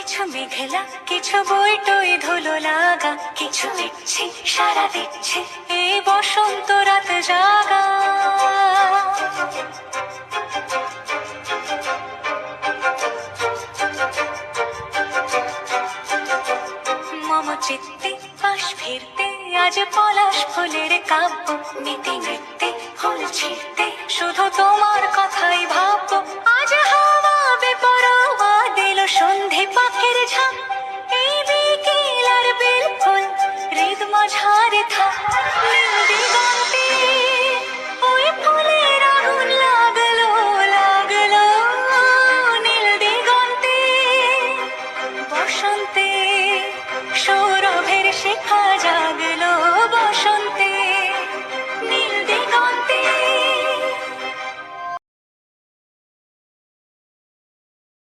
কিছু মেঘলা, কিছু বই টই ধুলো লাগা, কিছু দিচ্ছে সারা দিচ্ছে এই বসন্ত রাত জাগা। মম চিত্তে পাশ ফিরতে আজ পলাশ ফুলের কাব্য, নীতি নৃত্যে ফুল ছিঁড়তে শুধু তোমার